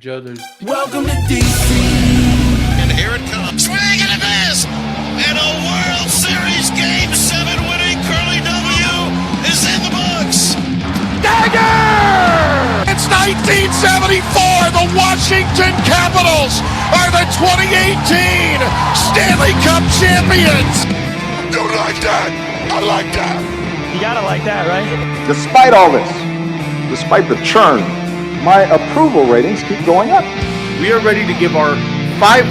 Joe, there's Welcome to DC. And here it comes. Swing and a miss. And a World Series Game 7 winning Curly W is in the books. Dagger! It's 1974. The Washington Capitals are the 2018 Stanley Cup champions. Don't like that. I like that. You gotta like that, right? Despite all this, despite the churn, my approval ratings keep going up. we are ready to give our 500%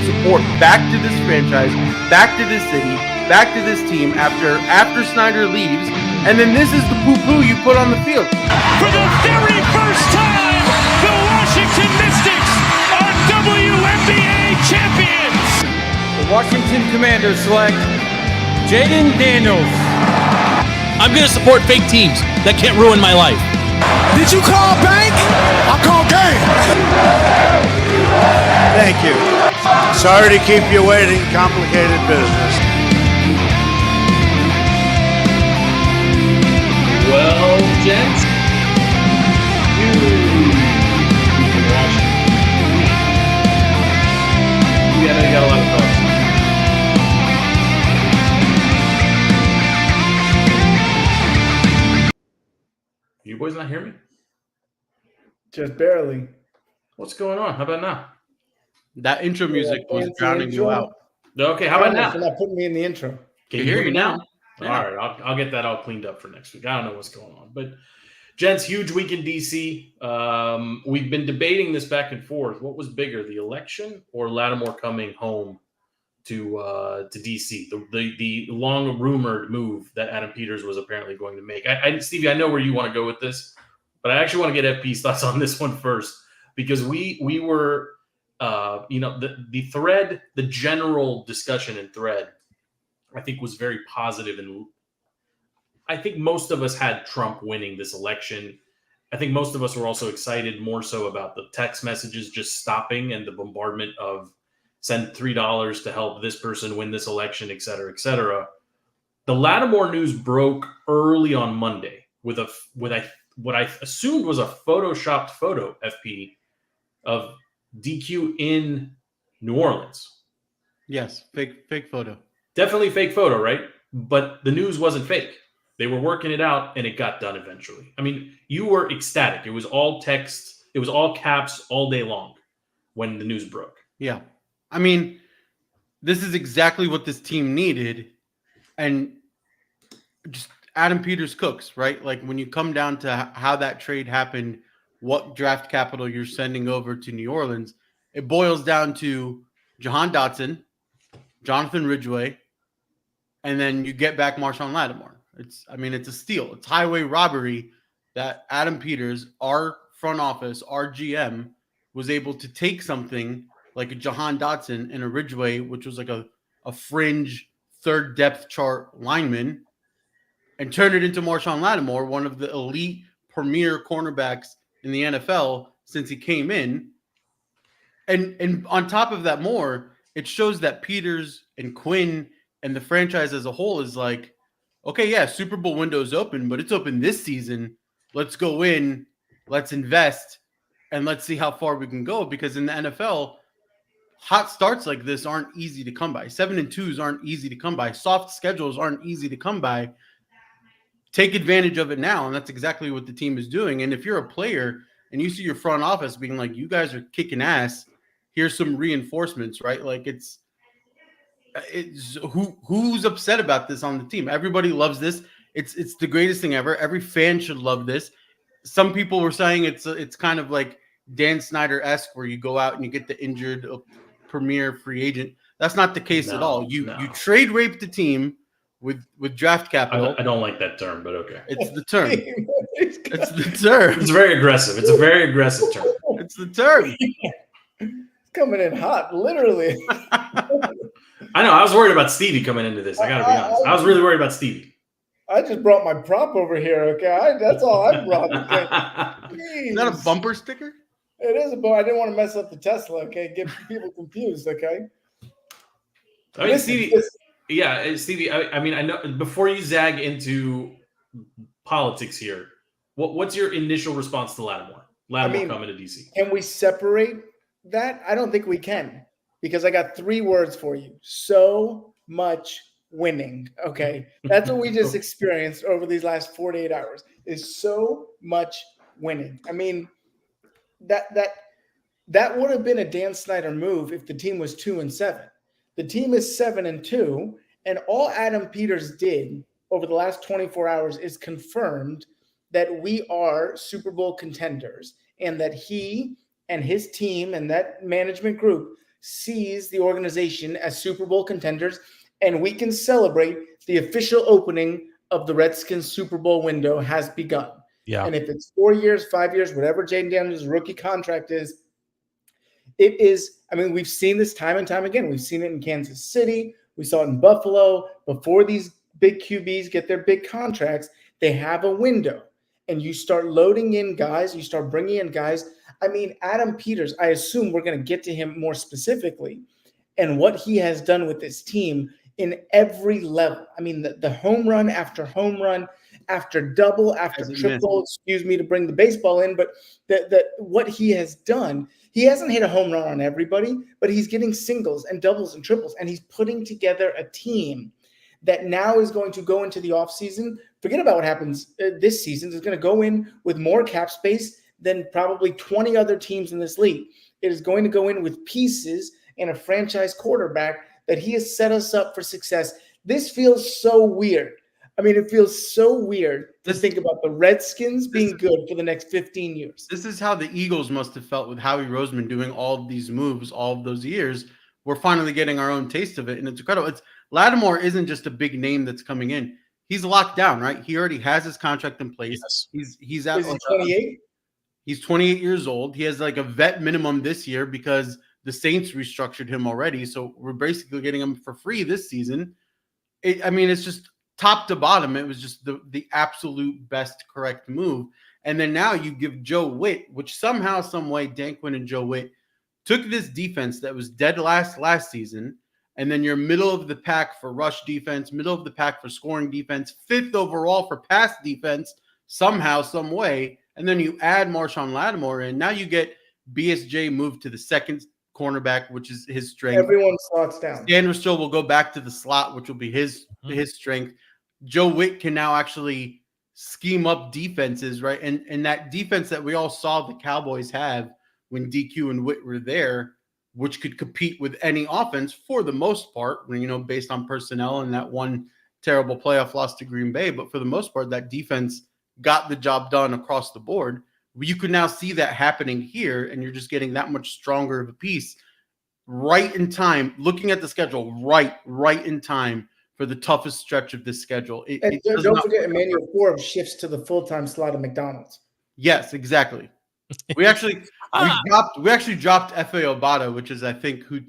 support back to this franchise, back to this city, back to this team after Snyder leaves, and then this is the poo-poo you put on the field. For the very first time, the Washington Mystics are WNBA champions. The Washington Commanders select Jaden Daniels. I'm going to support fake teams that can't ruin my life. Did you call bank? I call game. Thank you. Sorry to keep you waiting. Complicated business. Well, gents, you got a lot of thoughts. You boys not hear me? Just barely. What's going on? How about now? That intro music was drowning you out. Okay, how about now? You're not putting me in the intro. Can you hear me now? Yeah. All right, I'll get that all cleaned up for next week. I don't know what's going on. But, gents, huge week in D.C. We've been debating this back and forth. What was bigger, the election or Lattimore coming home to D.C., the long-rumored move that Adam Peters was apparently going to make? Stevie, I know where you want to go with this, but I actually want to get FP's thoughts on this one first, because we were, the thread, the general discussion and thread, I think was very positive, and I think most of us had Trump winning this election. I think most of us were also excited more so about the text messages just stopping and the bombardment of send $3 to help this person win this election, et cetera, et cetera. The Lattimore news broke early on Monday with what I assumed was a photoshopped photo, FP, of DQ in New Orleans. Yes, fake photo. Definitely fake photo, right? But the news wasn't fake. They were working it out, and it got done eventually. I mean, you were ecstatic. It was all text. It was all caps all day long when the news broke. Yeah. I mean, this is exactly what this team needed. And just Adam Peters cooks, right? Like when you come down to how that trade happened, what draft capital you're sending over to New Orleans, it boils down to Jahan Dotson, Jonathan Ridgeway, and then you get back Marshawn Lattimore. It's a steal. It's highway robbery that Adam Peters, our front office, our GM, was able to take something like a Jahan Dotson and a Ridgeway, which was like a fringe third depth chart lineman, and turn it into Marshawn Lattimore, one of the elite premier cornerbacks in the NFL since he came in. And on top of that more, it shows that Peters and Quinn and the franchise as a whole is like, okay, yeah, Super Bowl window's open, but it's open this season. Let's go in, let's invest, and let's see how far we can go. Because in the NFL, hot starts like this aren't easy to come by. 7-2s aren't easy to come by. Soft schedules aren't easy to come by. Take advantage of it now, and that's exactly what the team is doing. And if you're a player and you see your front office being like, you guys are kicking ass, here's some reinforcements, right? Like it's who's upset about this on the team? Everybody loves this. It's the greatest thing ever. Every fan should love this. Some people were saying it's kind of like Dan Snyder-esque, where you go out and you get the injured premier free agent. That's not the case at all. You trade rape the team with draft capital. I don't like that term, but okay. It's the term. It's the term. It's very aggressive. It's a very aggressive term. It's the term. Coming in hot, literally. I know. I was worried about Stevie coming into this. I got to be honest. I was really worried about Stevie. I just brought my prop over here, okay? That's all I brought. Okay? Is that a bumper sticker? It is, but I didn't want to mess up the Tesla, okay? Get people confused, okay? I mean, Stevie, Stevie, I mean, I know before you zag into politics here, what's your initial response to Lattimore? Lattimore coming to DC. Can we separate that? I don't think we can, because I got 3 words for you. So much winning. Okay. That's what we just experienced over these last 48 hours is so much winning. I mean, that would have been a Dan Snyder move if the team was 2-7. The team is 7-2, and all Adam Peters did over the last 24 hours is confirmed that we are Super Bowl contenders and that he and his team and that management group sees the organization as Super Bowl contenders, and we can celebrate the official opening of the Redskins Super Bowl window has begun. Yeah. And if it's 4 years, 5 years, whatever Jaden Daniels' rookie contract is, it is, I mean, we've seen this time and time again. We've seen it in Kansas City. We saw it in Buffalo. Before these big QBs get their big contracts, they have a window. And you start loading in guys. You start bringing in guys. I mean, Adam Peters, I assume we're going to get to him more specifically and what he has done with this team in every level. I mean, the home run after double, after triple, excuse me to bring the baseball in, but what he has done, he hasn't hit a home run on everybody, but he's getting singles and doubles and triples, and he's putting together a team that now is going to go into the offseason. Forget about what happens this season. It's going to go in with more cap space than probably 20 other teams in this league. It is going to go in with pieces and a franchise quarterback that he has set us up for success. This feels so weird. I mean, it feels so weird to think about the Redskins being good for the next 15 years. This is how the Eagles must have felt with Howie Roseman doing all of these moves all of those years. We're finally getting our own taste of it, and it's incredible. Lattimore isn't just a big name that's coming in. He's locked down, right? He already has his contract in place. Yes. He's at 28. He's 28 years old. He has like a vet minimum this year because the Saints restructured him already. So we're basically getting him for free this season. It's just top to bottom. It was just the absolute best correct move. And then now you give Joe Witt, which somehow, some way, Dan Quinn and Joe Witt took this defense that was dead last season, and then you're middle of the pack for rush defense, middle of the pack for scoring defense, 5th overall for pass defense, somehow, some way, and then you add Marshawn Lattimore in. Now you get BSJ moved to the second cornerback, which is his strength. Everyone slots down. Sanders still will go back to the slot, which will be his strength. Joe Witt can now actually scheme up defenses, right? And that defense that we all saw the Cowboys have when DQ and Witt were there, which could compete with any offense for the most part, based on personnel and that one terrible playoff loss to Green Bay. But for the most part, that defense got the job done across the board. You could now see that happening here, and you're just getting that much stronger of a piece right in time, looking at the schedule, right in time for the toughest stretch of this schedule. Don't forget Emmanuel Forbes shifts to the full-time slot of McDonald's. Yes, exactly. We actually dropped F.A. Obata, which is I think who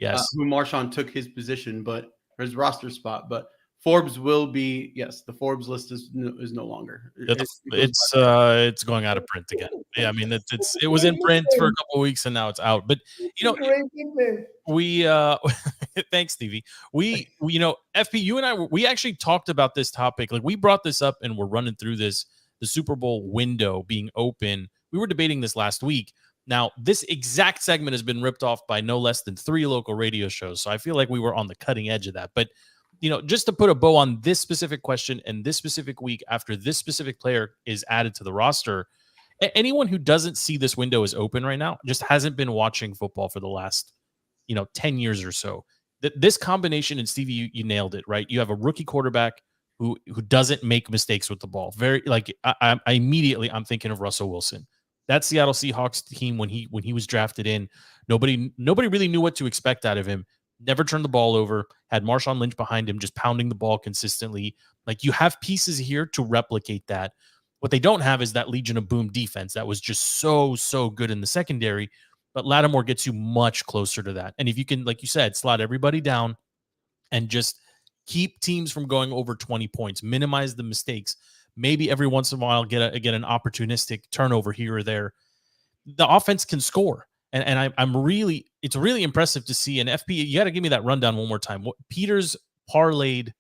Marshawn took his position, but or his roster spot. But Forbes will be the Forbes list is no longer. It's going out of print again. Yeah, I mean it was in print for a couple of weeks and now it's out. But we thanks, Stevie. We FP, you and I we actually talked about this topic. Like we brought this up and we're running through this, the Super Bowl window being open. We were debating this last week. Now, this exact segment has been ripped off by no less than 3 local radio shows. So I feel like we were on the cutting edge of that. But just to put a bow on this specific question and this specific week after this specific player is added to the roster, anyone who doesn't see this window is open right now just hasn't been watching football for the last, 10 years or so. This combination, and Stevie, you nailed it, right? You have a rookie quarterback who doesn't make mistakes with the ball. Very I immediately I'm thinking of Russell Wilson. That Seattle Seahawks team when he was drafted in, nobody really knew what to expect out of him. Never turned the ball over, had Marshawn Lynch behind him, just pounding the ball consistently. Like you have pieces here to replicate that. What they don't have is that Legion of Boom defense that was just so good in the secondary. But Lattimore gets you much closer to that. And if you can, like you said, slot everybody down and just keep teams from going over 20 points, minimize the mistakes, maybe every once in a while get an opportunistic turnover here or there, the offense can score. And it's really impressive to see. And FP, you got to give me that rundown one more time. Peters parlayed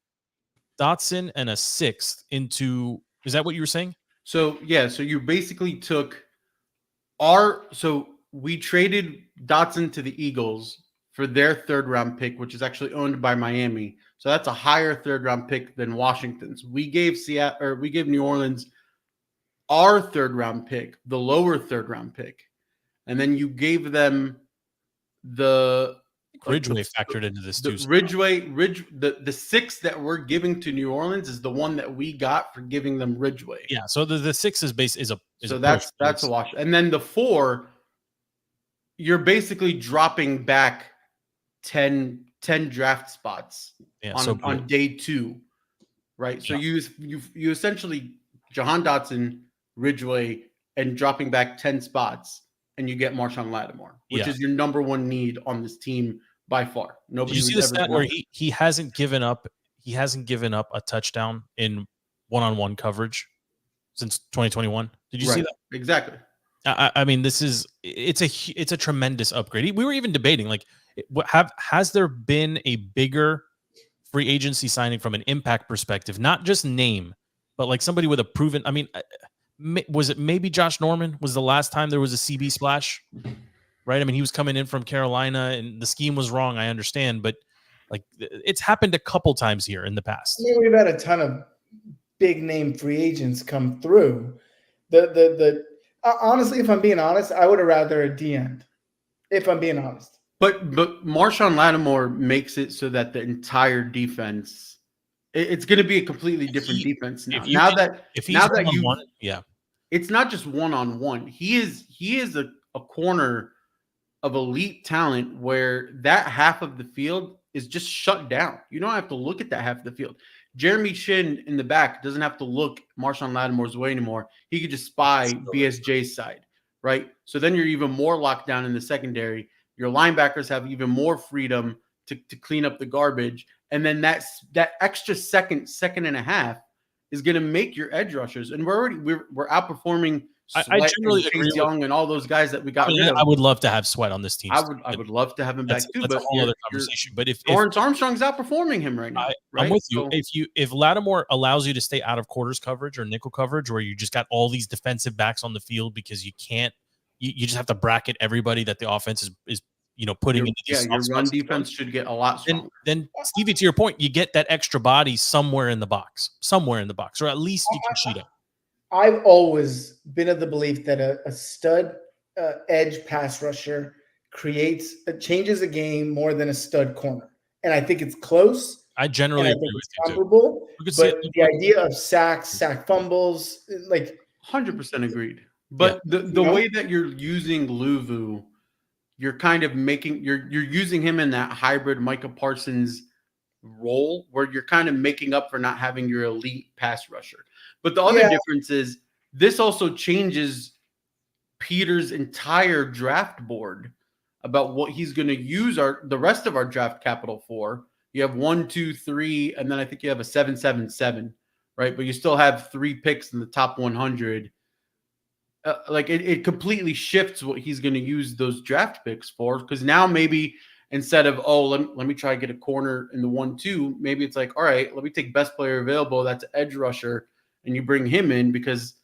Dotson and a 6th into, is that what you were saying? So you basically took So we traded Dotson to the Eagles for their 3rd round pick, which is actually owned by Miami. So that's a higher 3rd round pick than Washington's. We gave New Orleans our 3rd round pick, the lower 3rd round pick, and then you gave them the Ridgeway factored into this too. The 6 that we're giving to New Orleans is the one that we got for giving them Ridgeway. Yeah, so the 6 is that's a wash. And then the 4, you're basically dropping back 10 draft spots on day 2, right? So you essentially Jahan Dotson, Ridgeway, and dropping back 10 spots, and you get Marshawn Lattimore, which is your number 1 need on this team by far. Nobody. Did you see the stat where he hasn't given up? He hasn't given up a touchdown in one-on-one coverage since 2021. Did you see that? Exactly. I mean, it's a tremendous upgrade. We were even debating, like, has there been a bigger free agency signing from an impact perspective, not just name, but like somebody with a proven. I mean, was it maybe Josh Norman was the last time there was a CB splash, right? I mean, he was coming in from Carolina, and the scheme was wrong. I understand, but like it's happened a couple times here in the past. I mean, we've had a ton of big name free agents come through. Honestly, if I'm being honest, I would have rather a D end. If I'm being honest, but Marshawn Lattimore makes it so that the entire defense, it's going to be a completely different defense now. It's not just one-on-one. He is a corner of elite talent where that half of the field is just shut down. You don't have to look at that half of the field. Jeremy Chin in the back doesn't have to look Marshawn Lattimore's way anymore. He could just spy BSJ's side, right? So then you're even more locked down in the secondary. Your linebackers have even more freedom to clean up the garbage. And then that extra second and a half is going to make your edge rushers. And we're outperforming I generally agree with Young and all those guys that we got rid of. I would love to have Sweat on this team. I would love to have him back too. That's but a whole other conversation. But if Lawrence Armstrong's outperforming him right now, I'm with you. If Lattimore allows you to stay out of quarters coverage or nickel coverage, where you just got all these defensive backs on the field because you can't, you just have to bracket everybody that the offense is putting into these your run defense should get a lot stronger. Then Stevie, to your point, you get that extra body somewhere in the box, or at least you can cheat it. I've always been of the belief that a stud edge pass rusher changes a game more than a stud corner, and I think it's close. I generally agree with you comparable, but the idea of sack fumbles, like 100% agreed. But the way that you're using Luvu, you're kind of you're using him in that hybrid Micah Parsons role where you're kind of making up for not having your elite pass rusher. But the other difference is this also changes Peter's entire draft board about what he's going to use the rest of our draft capital for. You have 1, 2, 3, and then I think you have a 7, 7, 7, right? But you still have 3 picks in the top 100. It completely shifts what he's going to use those draft picks for, because now maybe instead of, let me try to get a corner in the 1, 2, maybe it's like, all right, let me take best player available. That's an edge rusher, and you bring him in because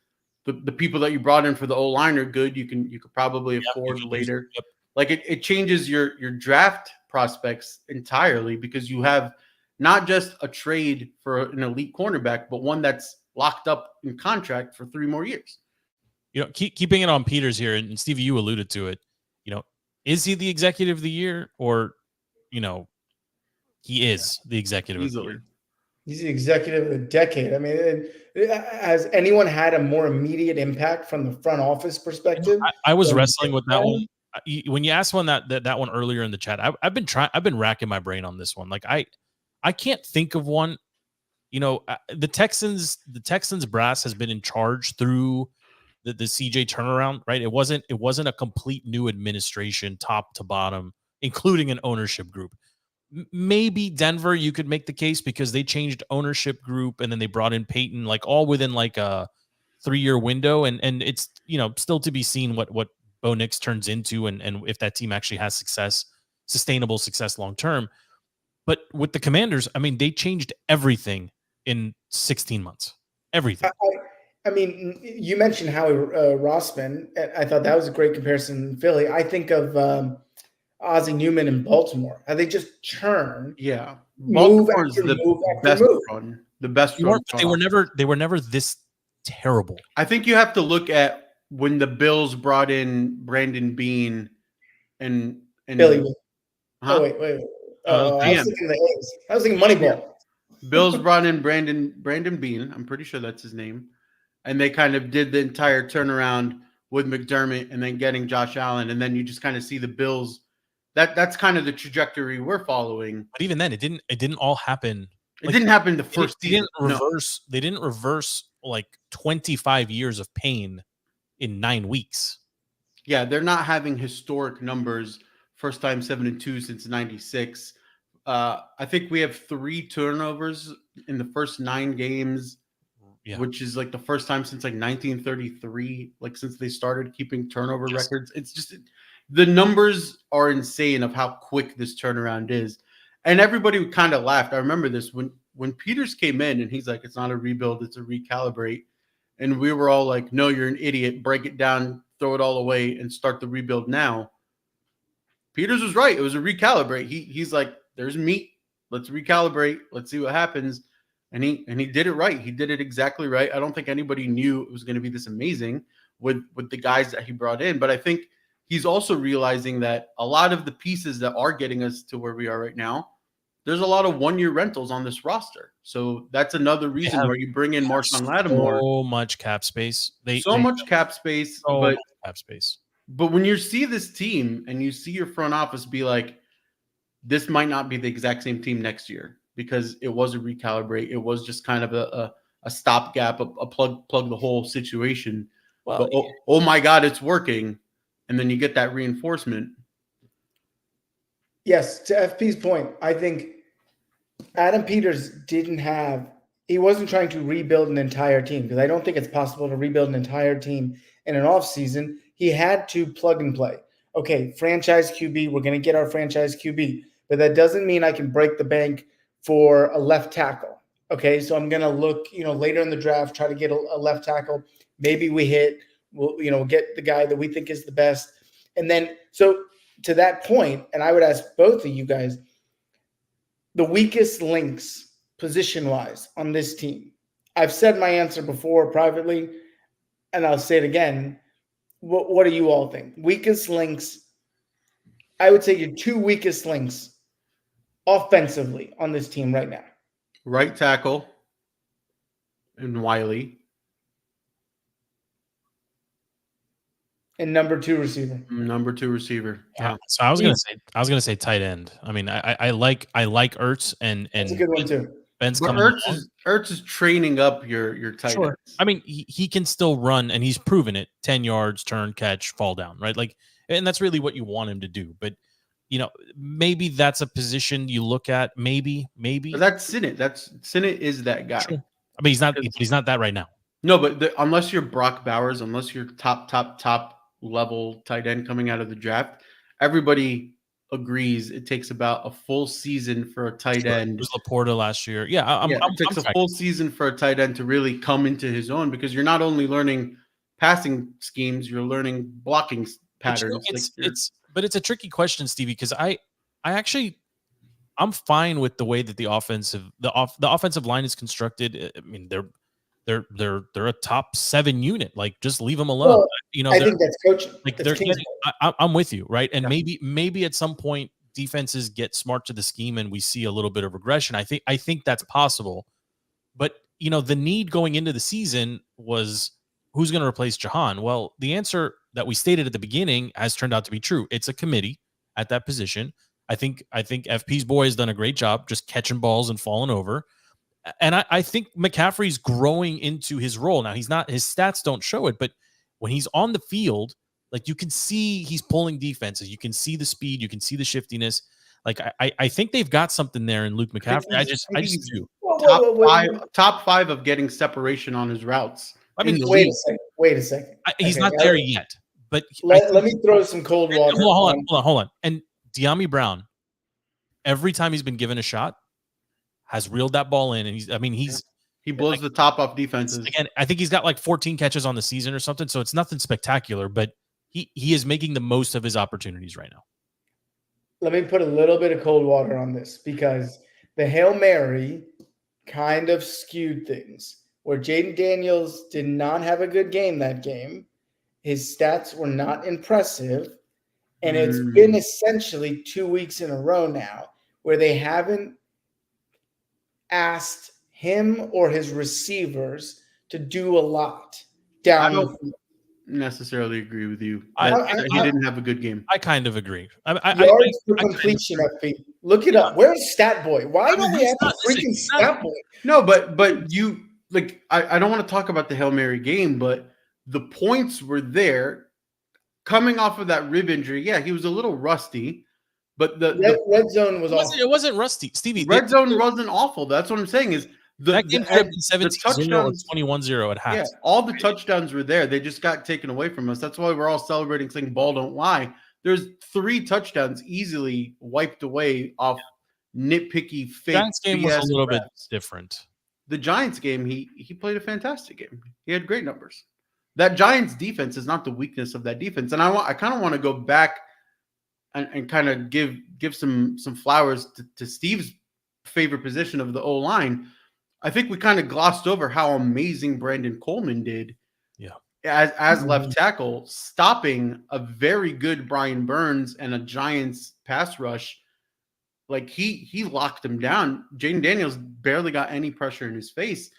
the people that you brought in for the O-line are good. You could probably afford later. Yep. Like it changes your draft prospects entirely because you have not just a trade for an elite cornerback, but one that's locked up in contract for 3 more years. Keeping it on Peters here, and Stevie, you alluded to it. Is he the executive of the year, or he is the executive of the year? He's the executive of the decade. I mean, has anyone had a more immediate impact from the front office perspective? I was wrestling with that one. When you asked that one earlier in the chat, I've been racking my brain on this one. Like I can't think of one. The Texans brass has been in charge through the CJ turnaround, right? It wasn't a complete new administration, top to bottom, including an ownership group. Maybe Denver, you could make the case because they changed ownership group and then they brought in Peyton, like all within like a 3-year window, and it's still to be seen what Bo Nix turns into and if that team actually has sustainable success long term. But with the Commanders, I mean, they changed everything in 16 months. Everything. I mean, you mentioned Howie Rossman. I thought that was a great comparison in Philly. I think of Ozzie Newman in Baltimore. How they just churn. Yeah, Move Baltimore is after the move after best move. run. The best They run. weren't, but they were never this terrible. I think you have to look at when the Bills brought in Brandon Bean and Billy. Huh? Oh wait. I was thinking the A's. I was thinking Moneyball. Bills brought in Brandon Bean. I'm pretty sure that's his name, and they kind of did the entire turnaround with McDermott, and then getting Josh Allen, and then you just kind of see the Bills. That's kind of the trajectory we're following. But even then, it didn't all happen. It didn't happen the first season. They didn't reverse like 25 years of pain in 9 weeks. Yeah, they're not having historic numbers. First time 7-2 since '96. I think we have 3 turnovers in the first 9 games, which is like the first time since like 1933, like since they started keeping turnover records. It's just the numbers are insane of how quick this turnaround is. And everybody kind of laughed. I remember this when Peters came in and he's like, it's not a rebuild, it's a recalibrate. And we were all like, no, you're an idiot. Break it down, throw it all away, and start the rebuild now. Peters was right. It was a recalibrate. He's like, there's meat. Let's recalibrate. Let's see what happens. And he did it right. He did it exactly right. I don't think anybody knew it was going to be this amazing with the guys that he brought in. But I think he's also realizing that a lot of the pieces that are getting us to where we are right now, there's a lot of one-year rentals on this roster. So that's another reason where you bring in Marshawn Lattimore. So much cap space. Much cap space. Much cap space. But when you see this team and you see your front office be like, this might not be the exact same team next year because it was a recalibrate. It was just kind of a stopgap, a plug the whole situation. Well, but, oh my God, it's working. And then you get that reinforcement. Yes, to FP's point, I think Adam Peters he wasn't trying to rebuild an entire team because I don't think it's possible to rebuild an entire team in an offseason. He had to plug and play. Okay, franchise QB, we're going to get our franchise QB, but that doesn't mean I can break the bank for a left tackle. Okay, so I'm going to look, later in the draft, try to get a left tackle. Maybe we'll get the guy that we think is the best. And then, so to that point, and I would ask both of you guys, the weakest links position-wise on this team. I've said my answer before privately, and I'll say it again. What do you all think? Weakest links, I would say your 2 weakest links offensively on this team right now. Right tackle and Wiley. And number 2 receiver. Yeah. So I was gonna say tight end. I mean, I like Ertz and that's a good one too. Ben's but coming. Ertz is training up your tight ends. I mean, he can still run, and he's proven it. 10 yards, turn, catch, fall down, right? Like, and that's really what you want him to do. But maybe that's a position you look at. Maybe. But that's Sinnott. Sinnott is that guy. Sure. I mean, he's not that right now. No, but unless you're Brock Bowers, unless you're top level tight end coming out of the draft, everybody agrees it takes about a full season for a tight end. It was Laporta last year. Yeah, it takes a full season for a tight end to really come into his own because you're not only learning passing schemes, you're learning blocking patterns. But it's a tricky question, Stevie, because I'm fine with the way that the offensive line is constructed. I mean, they're a top 7 unit. Like, just leave them alone. Well, I think that's coaching. Like, I'm with you, right? And maybe at some point defenses get smart to the scheme and we see a little bit of regression. I think that's possible. But the need going into the season was who's going to replace Jahan? Well, the answer that we stated at the beginning has turned out to be true. It's a committee at that position. I think FP's boy has done a great job just catching balls and falling over. And I think McCaffrey's growing into his role. Now, his stats don't show it, but when he's on the field, like, you can see he's pulling defenses. You can see the speed. You can see the shiftiness. Like, I think they've got something there in Luke McCaffrey. I just do. Top five of getting separation on his routes. I mean, wait a second. He's not there yet. But let me throw some cold water. Hold on. And De'Ami Brown, every time he's been given a shot, has reeled that ball in, and He blows the top off defenses. Again, I think he's got like 14 catches on the season or something, so it's nothing spectacular, but he is making the most of his opportunities right now. Let me put a little bit of cold water on this because the Hail Mary kind of skewed things where Jaden Daniels did not have a good game that game. His stats were not impressive. And it's been essentially 2 weeks in a row now where they haven't asked him or his receivers to do a lot down. I don't necessarily agree with you. He didn't have a good game. I kind of agree. Yards per completion, FP. Look it up. Where's Stat Boy? Why don't we have a freaking Stat Boy? No, but you like I don't want to talk about the Hail Mary game, but the points were there. Coming off of that rib injury, yeah, he was a little rusty, but the red zone was awful. It wasn't rusty, Stevie. Red zone wasn't awful. That's what I'm saying is that game could have been 17-0 or 21-0 at half. Yeah, all the touchdowns were there. They just got taken away from us. That's why we're all celebrating saying ball don't lie. There's 3 touchdowns easily wiped away off nitpicky fake. Giants game was a little bit different. The Giants game, he played a fantastic game. He had great numbers. That Giants defense is not the weakness of that defense. And I kind of want to go back and kind of give some flowers to Steve's favorite position of the O-line. I think we kind of glossed over how amazing Brandon Coleman did. Yeah. As left tackle, stopping a very good Brian Burns and a Giants pass rush. Like he locked him down. Jaden Daniels barely got any pressure in his face.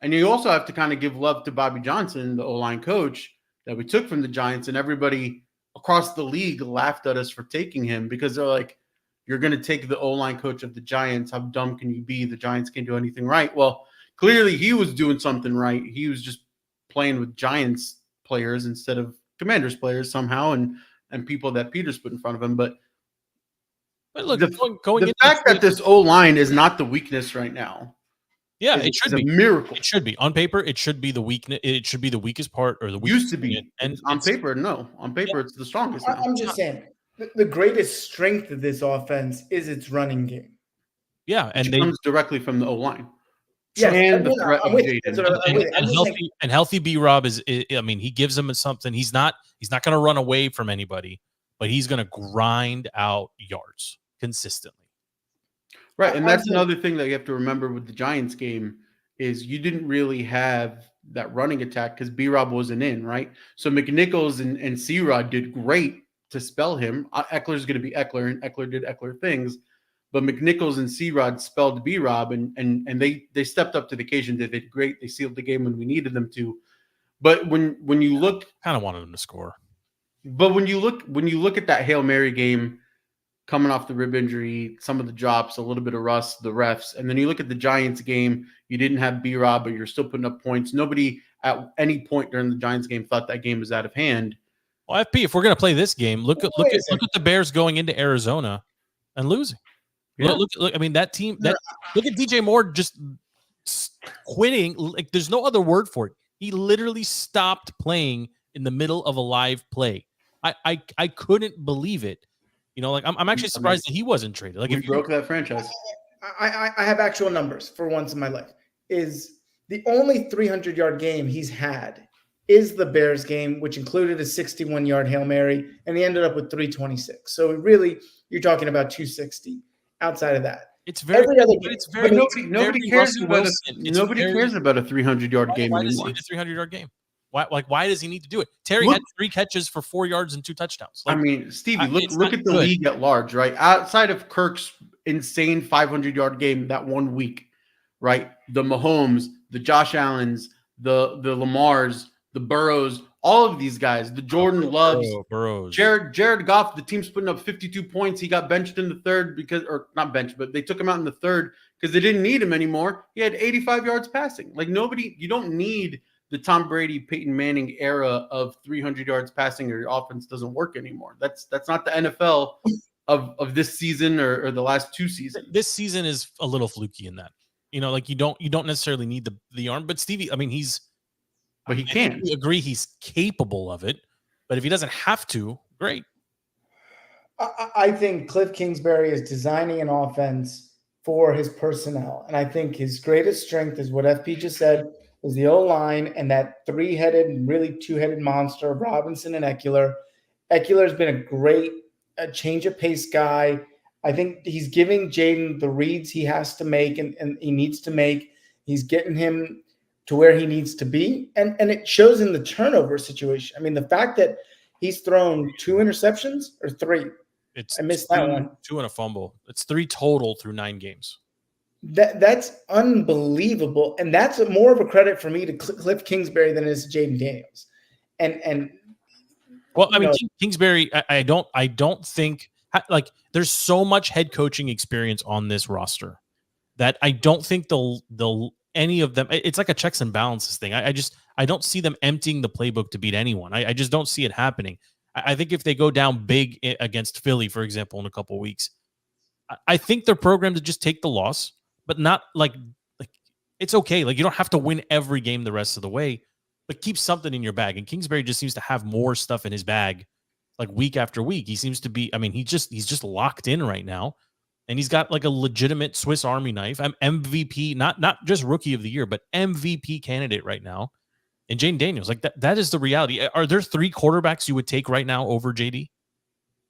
And you also have to kind of give love to Bobby Johnson, the O-line coach that we took from the Giants, and everybody across the league laughed at us for taking him because they're like, you're going to take the O-line coach of the Giants. How dumb can you be? The Giants can't do anything right. Well, clearly he was doing something right. He was just playing with Giants players instead of Commanders players somehow and people that Peters put in front of him. But look, the fact that this O-line is not the weakness right now. Yeah, it should be a miracle. It should be on paper. It should be the weakness. It should be the weakest part or the used to be. And on paper, no. On paper, it's the strongest. Now. I'm just saying the greatest strength of this offense is its running game. Yeah, and it comes directly from the O-line. Yeah, and the threat of Jaden. And healthy B-Rob is. I mean, he gives him something. He's not going to run away from anybody, but he's going to grind out yards consistently. Right, and that's another thing that you have to remember with the Giants game is you didn't really have that running attack because B-Rob wasn't in, right? So McNichols and C-Rod did great to spell him. Eckler's going to be Eckler, and Eckler did Eckler things. But McNichols and C-Rod spelled B-Rob, and they stepped up to the occasion. They did great. They sealed the game when we needed them to. But when you look, kind of wanted them to score. But when you look at that Hail Mary game, coming off the rib injury, some of the drops, a little bit of rust, the refs, and then you look at the Giants game. You didn't have B-Rob, but you're still putting up points. Nobody at any point during the Giants game thought that game was out of hand. Well, FP, if we're going to play this game, look at the Bears going into Arizona and losing. Yeah. Look. I mean, that team. Look at DJ Moore just quitting. Like, there's no other word for it. He literally stopped playing in the middle of a live play. I couldn't believe it. You know, like I'm actually surprised that he wasn't traded. Like, we broke that franchise. I have actual numbers for once in my life. Is the only 300-yard game he's had is the Bears game, which included a 61-yard Hail Mary, and he ended up with 326. So really, you're talking about 260. Outside of that, it's very. Nobody cares about a 300-yard game why anymore. Does he need a 300-yard game? Why does he need to do it? Terry had 3 catches for 4 yards and 2 touchdowns. Like, I mean, Stevie, look at the league at large, right? Outside of Kirk's insane 500-yard game that 1 week, right? The Mahomes, the Josh Allens, the Lamars, the Burrows, all of these guys, the Jordan Loves, Burrows, Jared Goff, the team's putting up 52 points. He got benched in the third or not benched, but they took him out in the third because they didn't need him anymore. He had 85 yards passing. Like you don't need the Tom Brady, Peyton Manning era of 300 yards passing or your offense doesn't work anymore. That's not the NFL of this season or the last 2 seasons. This season is a little fluky in that. You know, like you don't necessarily need the arm, but Stevie, I mean, but he can. We agree he's capable of it, but if he doesn't have to, great. I think Cliff Kingsbury is designing an offense for his personnel. And I think his greatest strength is what FP just said, is the O-line and that three-headed and really two-headed monster of Robinson and Eckler. Eckler's been a great change of pace guy. I think he's giving Jaden the reads he has to make and he needs to make. He's getting him to where he needs to be. And it shows in the turnover situation. I mean, the fact that he's thrown 2 interceptions or 3. I missed that one. 2 and a fumble. It's 3 total through 9 games. That's unbelievable. And that's more of a credit for me to Cliff Kingsbury than it is to Jaden Daniels. And well, I mean, Kingsbury, I don't think like there's so much head coaching experience on this roster that I don't think they'll any of them. It's like a checks and balances thing. I don't see them emptying the playbook to beat anyone. I just don't see it happening. I think if they go down big against Philly, for example, in a couple of weeks, I think they're programmed to just take the loss, but not like it's okay. Like you don't have to win every game the rest of the way, but keep something in your bag. And Kingsbury just seems to have more stuff in his bag, like week after week. He seems to be. I mean, he's just locked in right now, and he's got like a legitimate Swiss Army knife. I'm MVP, not just rookie of the year, but MVP candidate right now. And Jaden Daniels, like that is the reality. Are there 3 quarterbacks you would take right now over JD?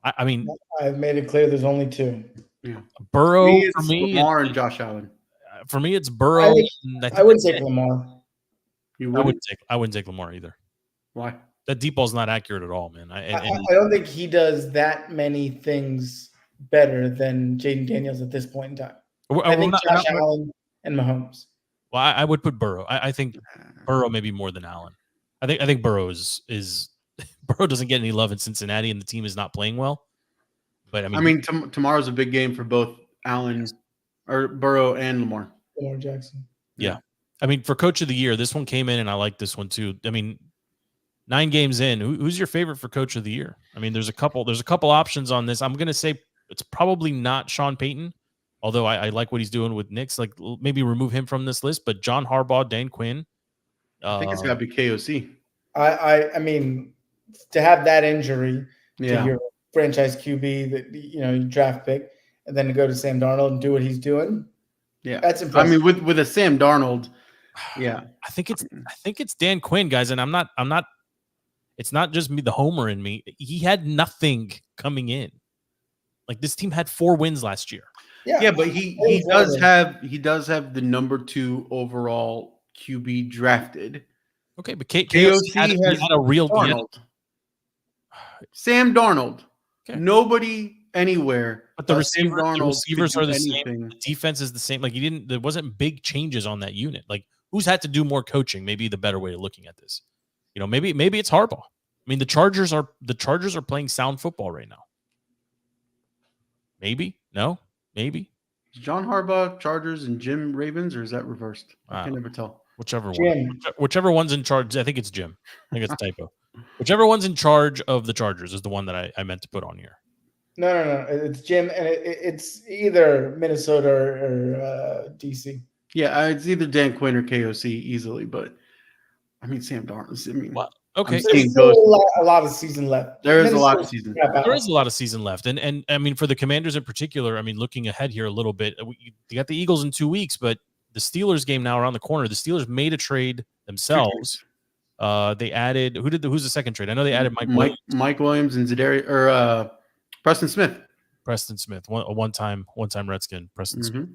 I mean, I've made it clear there's only 2. Yeah. Burrow for me, Lamar and Josh Allen. For me, it's Burrow. I wouldn't take Lamar. I wouldn't take Lamar either. Why? That deep ball's not accurate at all, man. I don't think he does that many things better than Jaden Daniels at this point in time. I think Josh Allen and Mahomes. Well, I would put Burrow. I think Burrow maybe more than Allen. I think Burrow is Burrow doesn't get any love in Cincinnati, and the team is not playing well. But I mean, tomorrow's a big game for both Allen or Burrow and Lamar Jackson. Yeah. I mean, for coach of the year, this one came in, and I like this one too. I mean, 9 games in, who's your favorite for coach of the year? I mean, there's a couple options on this. I'm going to say it's probably not Sean Payton, although I like what he's doing with Knicks. Like maybe remove him from this list, but John Harbaugh, Dan Quinn. I think it's got to be KOC. I mean, to have that injury to Yeah. your franchise QB that you draft pick, and then to go to Sam Darnold and do what he's doing. Yeah, that's impressive. I mean, with a Sam Darnold, yeah, I think it's Dan Quinn, guys, and I'm not. It's not just me, the homer in me. He had nothing coming in. Like this team had 4 wins last year. Yeah, but he does have the number 2 overall QB drafted. Okay, but KOC had a real Darnold. Sam Darnold. Okay. Nobody anywhere. But the receivers are the same. The defense is the same. Like there wasn't big changes on that unit. Like who's had to do more coaching? Maybe the better way of looking at this. Maybe it's Harbaugh. I mean, the Chargers are playing sound football right now. Maybe maybe. Is John Harbaugh Chargers and Jim Ravens, or is that reversed? I can never tell. Whichever one's in charge. I think it's Jim. I think it's a typo. Whichever one's in charge of the Chargers is the one that I meant to put on here. No. It's Jim, and it's either Minnesota or DC. Yeah, it's either Dan Quinn or KOC easily, but I mean Sam Darnold. I mean, okay, there's still a lot of season left. There is a lot of season. There is a lot of season left, and I mean for the Commanders in particular. I mean, looking ahead here a little bit, you got the Eagles in 2 weeks, but the Steelers game now around the corner. The Steelers made a trade themselves. They added who's the second trade? I know they added Mike Williams and Preston Smith. Preston Smith, a one-time Redskin. Preston Smith.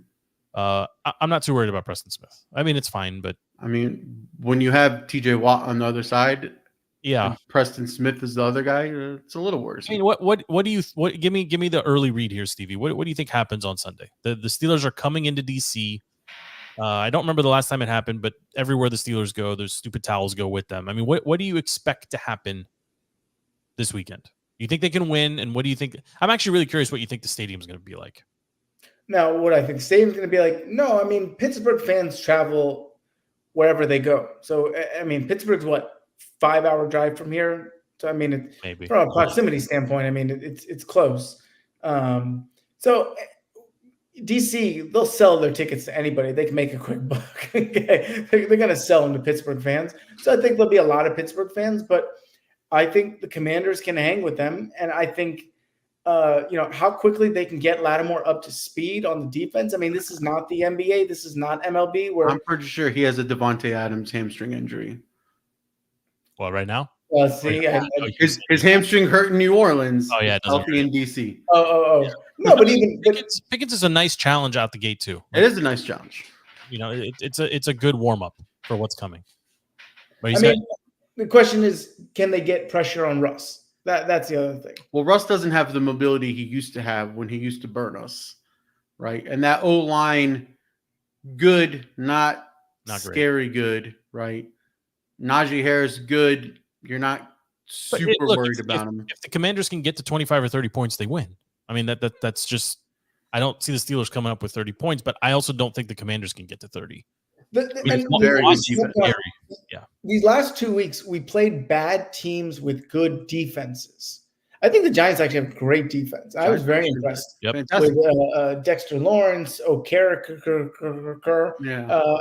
I'm not too worried about Preston Smith. I mean, it's fine, but I mean, when you have TJ Watt on the other side, yeah, Preston Smith is the other guy. It's a little worse. I mean, what do you give me the early read here, Stevie? What do you think happens on Sunday? The Steelers are coming into DC. I don't remember the last time it happened, but everywhere the Steelers go, those stupid towels go with them. I mean, what do you expect to happen this weekend? You think they can win? And what do you think? I'm actually really curious what you think the stadium's going to be like. Now, what I think the stadium's going to be like? No, I mean, Pittsburgh fans travel wherever they go. So, I mean, Pittsburgh's 5-hour drive from here. So, I mean, maybe from a proximity standpoint, I mean, it's close. So DC, they'll sell their tickets to anybody. They can make a quick buck. Okay? They're going to sell them to Pittsburgh fans. So I think there'll be a lot of Pittsburgh fans, but I think the Commanders can hang with them. And I think how quickly they can get Lattimore up to speed on the defense. I mean, this is not the NBA. This is not MLB. Where I'm pretty sure he has a Devontae Adams hamstring injury. Well, right now? His hamstring hurt in New Orleans. Oh, yeah. Healthy in DC. Yeah. No, but even Pickens is a nice challenge out the gate, too. It is a nice challenge. It's a good warm-up for what's coming. But the question is, can they get pressure on Russ? That's the other thing. Well, Russ doesn't have the mobility he used to have when he used to burn us, right? And that O-line, good, not scary good, right? Najee Harris, good. You're not super worried about him. If the Commanders can get to 25 or 30 points, they win. I mean, that's just – I don't see the Steelers coming up with 30 points, but I also don't think the Commanders can get to 30. These last 2 weeks, we played bad teams with good defenses. I think the Giants actually have great defense. I was very impressed with Dexter Lawrence, Okereke,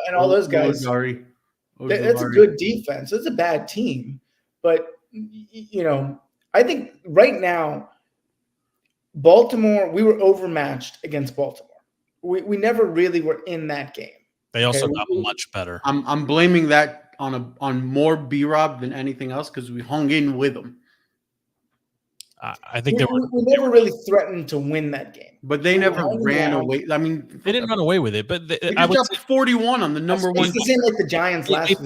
and all those guys. That's a good defense. It's a bad team. But, I think right now, Baltimore, we were overmatched against Baltimore. We never really were in that game. They also got much better. I'm blaming that on more B-Rob than anything else because we hung in with them. I think we never really threatened to win that game, but they never ran away. I mean, they didn't run away with it, but they dropped 41 on the number one. It's the same like the Giants last year.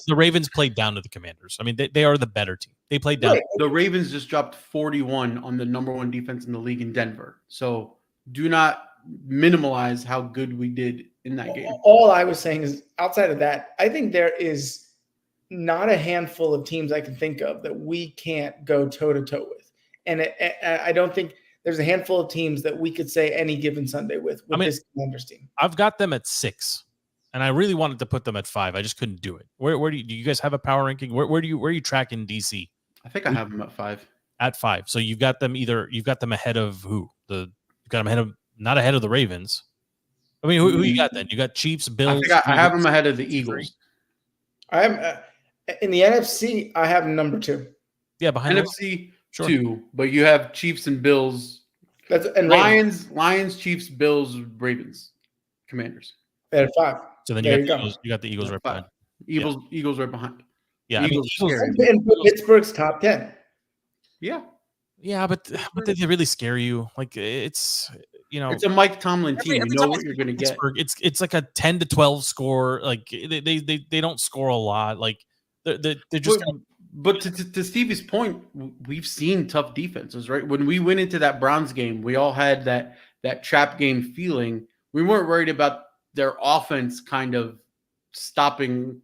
The Ravens played down to the Commanders. I mean, they are the better team. They played down. Right. The Ravens just dropped 41 on the number one defense in the league in Denver. So do not minimalize how good we did in that game. All I was saying is, outside of that, I think there is not a handful of teams I can think of that we can't go toe-to-toe with. And I don't think there's a handful of teams that we could say any given Sunday with this Commanders team. I've got them at 6, and I really wanted to put them at 5. I just couldn't do it. Where do you guys have a power ranking? Where are you tracking DC? I think I have them at 5. At 5. So you've got them ahead of who? You've got them not ahead of the Ravens. I mean, who you got then? You got Chiefs, Bills. I have them ahead of the Eagles. I'm in the NFC. I have number 2. Yeah, behind NFC 2, but you have Chiefs and Bills. And Lions, Chiefs, Bills, Ravens, Commanders. At 5. So then you got the Eagles right behind. Eagles right behind. Yeah, and Pittsburgh's top 10. Yeah. Yeah, but they really scare you. Like it's a Mike Tomlin team. You know what you're going to get. It's like a 10-12 score. Like they don't score a lot. Like they're just. But to Stevie's point, we've seen tough defenses, right? When we went into that Browns game, we all had that trap game feeling. We weren't worried about their offense kind of stopping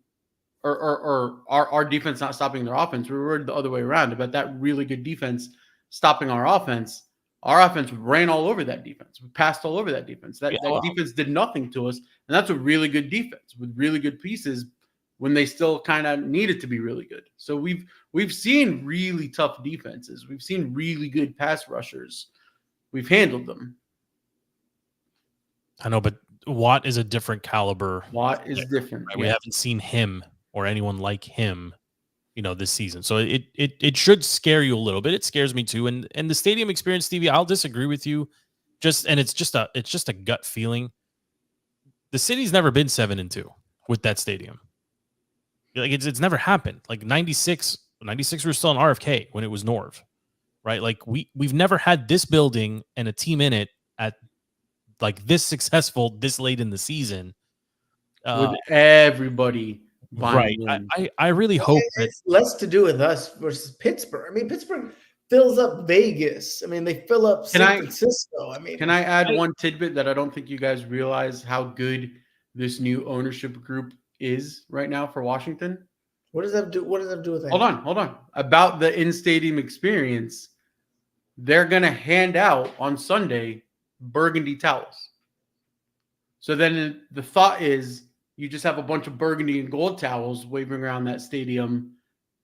or our defense not stopping their offense. We were worried the other way around about that really good defense stopping our offense. Our offense ran all over that defense. We passed all over that defense. That defense did nothing to us. And that's a really good defense with really good pieces when they still kind of needed to be really good. So we've seen really tough defenses. We've seen really good pass rushers. We've handled them. I know, but Watt is a different caliber. Watt is different. Right? Yeah. We haven't seen him or anyone like him, this season. So it should scare you a little bit. It scares me too. And the stadium experience, Stevie, I'll disagree with you. It's just a gut feeling. The city's never been 7-2 with that stadium. Like it's never happened. Like 96 we were still in RFK when it was Norv, right? Like we've never had this building and a team in it at like this successful this late in the season. With everybody. Right. I really hope it's less to do with us versus Pittsburgh. I mean, Pittsburgh fills up Vegas. I mean, they fill up San Francisco. I mean, can I add one tidbit that I don't think you guys realize how good this new ownership group is right now for Washington? What does that do? What does that do with that? Hold on. About the in-stadium experience, they're going to hand out on Sunday burgundy towels. So then the thought is you just have a bunch of burgundy and gold towels waving around that stadium,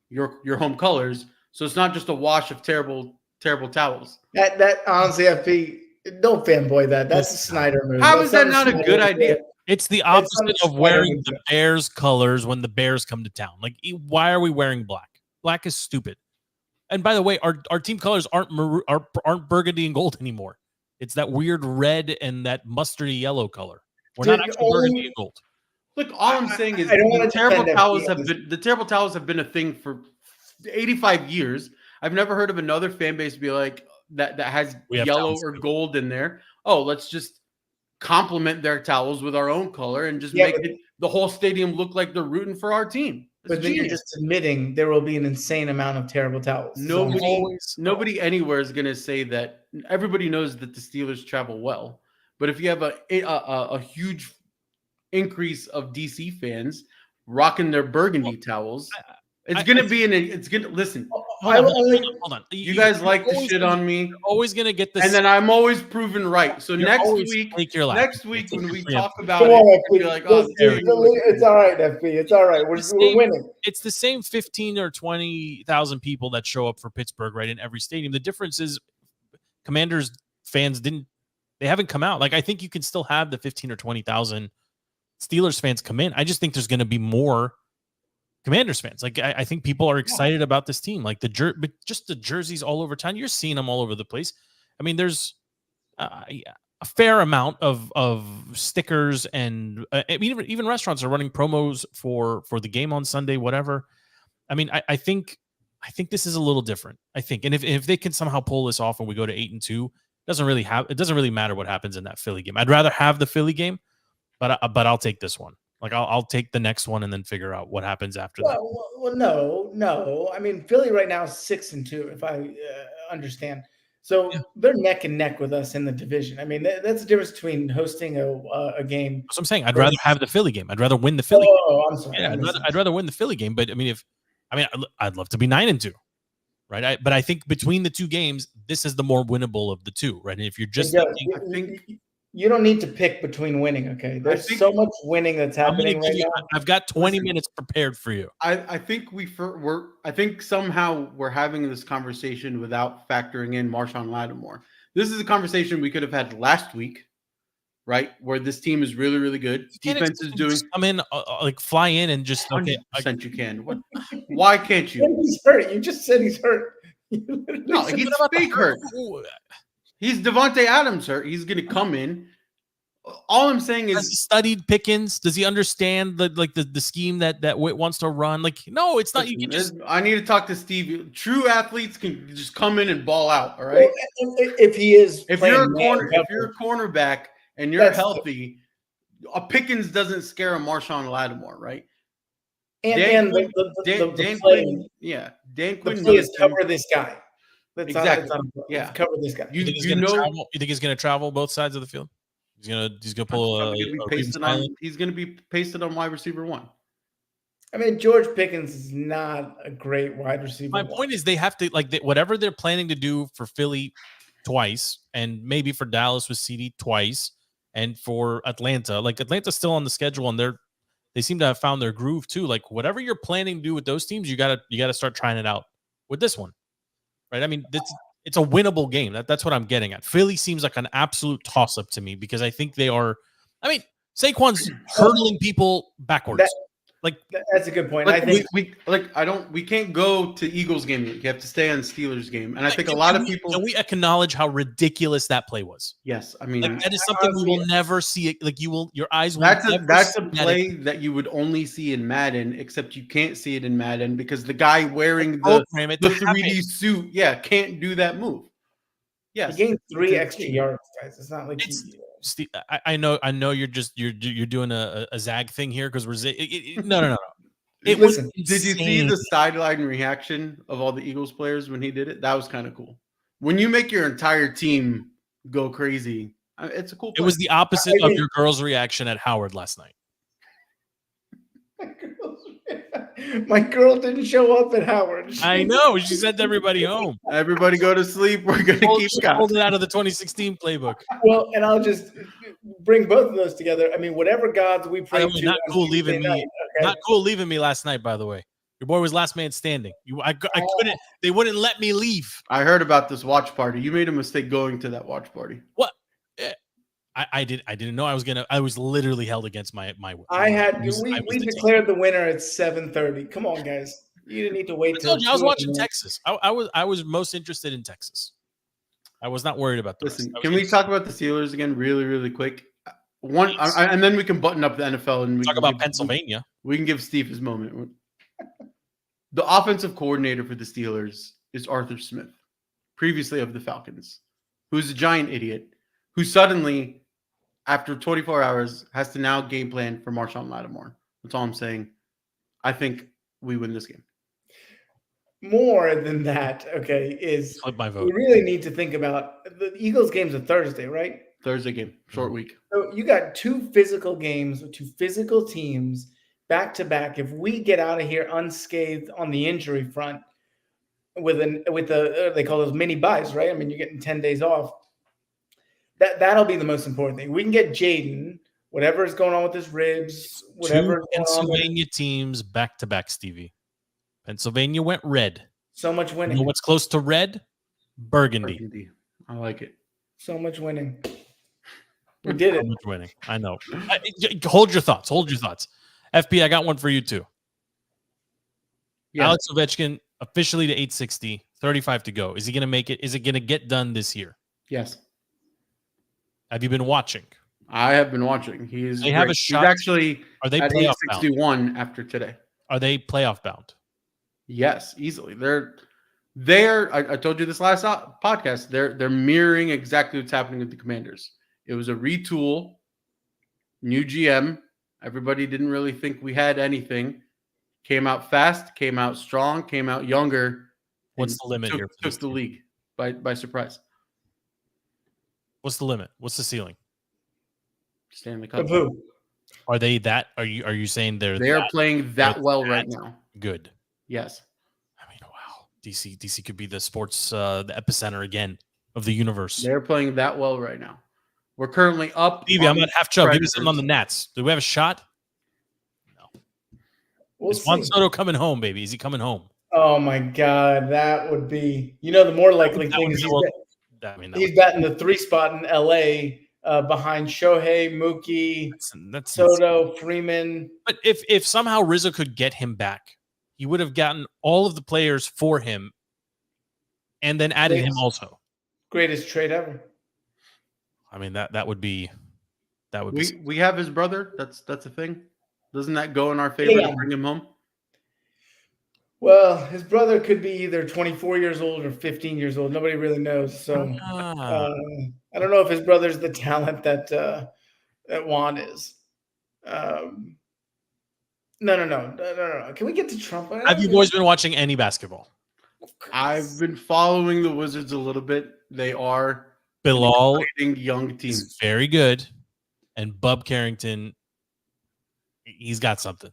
your home colors. So it's not just a wash of terrible towels. That honestly, FP, don't fanboy that. That's a Snyder move. How is that not a good idea? It's the opposite of wearing the Bears colors when the Bears come to town. Like, why are we wearing black? Black is stupid. And by the way, our team colors aren't burgundy and gold anymore. It's that weird red and that mustardy yellow color. We're not actually burgundy and gold. Look, all I'm saying is the terrible towels have been a thing for 85 years. I've never heard of another fan base be like that has yellow or gold in there. Oh, let's just complement their towels with our own color and just make the whole stadium look like they're rooting for our team. But then you're just admitting there will be an insane amount of terrible towels. Nobody anywhere is going to say that. Everybody knows that the Steelers travel well, but if you have a huge increase of DC fans rocking their burgundy towels, it's going to be it's going to listen. Hold on. You guys like to shit on me. You're always going to get this. And then I'm always proven right. So next week when we talk about it, you're like, oh, it's all right, FP. It's all right. We're winning. It's the same 15 or 20,000 people that show up for Pittsburgh, right, in every stadium. The difference is Commanders fans haven't come out. Like, I think you can still have the 15 or 20,000 Steelers fans come in. I just think there's going to be more Commanders fans. Like, I think people are excited about this team. Like but just the jerseys all over town. You're seeing them all over the place. I mean, there's a fair amount of stickers, and even restaurants are running promos for the game on Sunday, whatever. I mean, I think this is a little different. I think, and if they can somehow pull this off and we go to 8-2, it doesn't really matter what happens in that Philly game. I'd rather have the Philly game, but I'll take this one. Like, I'll take the next one and then figure out what happens after that. Well, no. I mean, Philly right now is 6-2, if I understand. So they're neck and neck with us in the division. I mean, that's the difference between hosting a game. That's what I'm saying. I'd rather have the Philly game. I'd rather win the Philly game. Oh, I'm sorry. Yeah, I'd rather win the Philly game. But I mean, I'd love to be 9-2, right? But I think between the two games, this is the more winnable of the two, right? And if you're just thinking, I think. You don't need to pick between winning, okay? There's so much winning that's happening right now. I've got 20 minutes prepared for you. I think I think somehow we're having this conversation without factoring in Marshawn Lattimore. This is a conversation we could have had last week, right? Where this team is really, really good. Defense is doing. I'm in, fly in and just 100% you can. Why can't you? He's hurt. You just said he's hurt. No, he's fake hurt. He's Devontae Adams hurt. He's going to come in. All I'm saying is, has he studied Pickens? Does he understand the scheme that Witt wants to run? Like, no, it's not. Listen, you can just. I need to talk to Steve. True athletes can just come in and ball out. All right. If he is, if you're a cornerback and you're healthy, a Pickens doesn't scare a Marshawn Lattimore, right? Dan Quinn. Yeah, Dan Quinn is cover this guy. Exactly. Cover this guy. You think he's going to travel both sides of the field? He's gonna pull he's gonna be pasted on wide receiver 1. I mean, George Pickens is not a great wide receiver. My point is they have to whatever they're planning to do for Philly twice, and maybe for Dallas with CD twice, and for Atlanta. Like, Atlanta's still on the schedule, and they seem to have found their groove too. Like, whatever you're planning to do with those teams, you gotta start trying it out with this one. Right? I mean, it's a winnable game. That's what I'm getting at. Philly seems like an absolute toss-up to me because I think they are. I mean, Saquon's hurdling people backwards. That's a good point. Like, I think we can't go to Eagles game yet. You have to stay on Steelers game. And I think a lot of people. Can we acknowledge how ridiculous that play was? Yes, I mean that is something we will never see. Like, your eyes will. That's a play that you would only see in Madden, except you can't see it in Madden because the guy wearing the 3D suit, can't do that move. Yes, he gained 3 extra yards, guys. It's not like Steve, I know you're doing a zag thing here because we're no. Did you see the sideline reaction of all the Eagles players when he did it? That was kind of cool. When you make your entire team go crazy, it's a cool play. It was the opposite of your girl's reaction at Howard last night. My girl didn't show up at Howard. I know. She sent everybody home. Everybody go to sleep. We're going to keep pulled it out of the 2016 playbook. Well, and I'll just bring both of those together. I mean, whatever gods we pray to. Not cool leaving me. Not cool leaving me last night, by the way. Your boy was last man standing. I couldn't. They wouldn't let me leave. I heard about this watch party. You made a mistake going to that watch party. What? I didn't know I was gonna. I was literally held against my will. We declared the winner at 7:30. Come on, guys. You didn't need to wait I till told you I was 2 watching a.m. Texas. I was most interested in Texas. I was not worried about the Listen, rest. can we talk about the Steelers again really, really quick? And then we can button up the NFL and we talk can about give, Pennsylvania. We can give Steve his moment. The offensive coordinator for the Steelers is Arthur Smith, previously of the Falcons, who's a giant idiot, who suddenly, after 24 hours, has to now game plan for Marshawn Lattimore. That's all I'm saying. I think we win this game. More than that, okay, is Flip my vote. we really need to think about the Eagles game's a Thursday, right? Thursday game, short week. So you got 2 physical games with 2 physical teams back to back. If we get out of here unscathed on the injury front with the they call those mini buys, right? I mean, you're getting 10 days off. That'll be the most important thing. We can get Jaden, whatever is going on with his ribs, whatever. 2 Pennsylvania teams back to back, Stevie. Pennsylvania went red. So much winning. You know what's close to red? Burgundy. I like it. So much winning. We did it. So much winning. I know. Hold your thoughts. FP, I got one for you too. Yeah. Alex Ovechkin officially to 860, 35 to go. Is he going to make it? Is it going to get done this year? Yes. Have you been watching? I have been watching. They have a shot. He's actually are they at playoff 861 bound? After today. Are they playoff bound? Yes, easily. They're. I told you this last podcast. They're mirroring exactly what's happening with the Commanders. It was a retool, new GM. Everybody didn't really think we had anything. Came out fast, came out strong, came out younger. What's the limit here? Took the league by surprise. What's the limit? What's the ceiling? Stanley Cup. Of who? Are they that? Are you saying they are playing that well right now? Good. Yes. I mean, wow. DC could be the sports the epicenter again of the universe. They're playing that well right now. We're currently up. Stevie, I'm at half chub. Give me something on the Nats. Do we have a shot? No. Is Juan Soto coming home, baby? Is he coming home? Oh my God, that would be. The more likely thing is he's batting the 3 spot in LA behind Shohei, Mookie, that's Soto, Freeman. But if somehow Rizzo could get him back, he would have gotten all of the players for him, and then added him also. Greatest trade ever. I mean that would be. We have his brother. That's a thing. Doesn't that go in our favor to bring him home? Well, his brother could be either 24 years old or 15 years old. Nobody really knows. So I don't know if his brother's the talent that Juan is. No. Can we get to Trump? Have you boys been watching any basketball? I've been following the Wizards a little bit. They are Bilal, young team, very good, and Bub Carrington. He's got something.